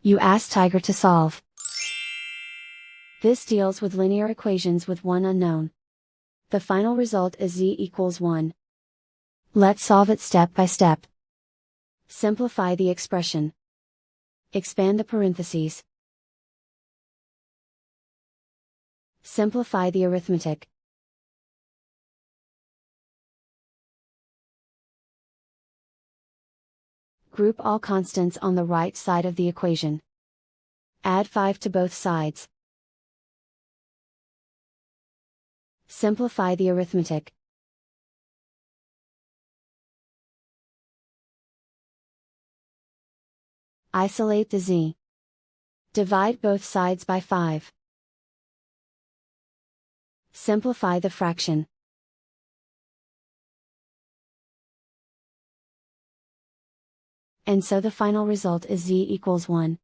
You ask Tiger to solve. This deals with linear equations with one unknown. The final result is z equals 1. Let's solve it step by step. Simplify the expression. Expand the parentheses. Simplify the arithmetic. Group all constants on the right side of the equation. Add 5 to both sides. Simplify the arithmetic. Isolate the z. Divide both sides by 5. Simplify the fraction. And so the final result is z equals 1.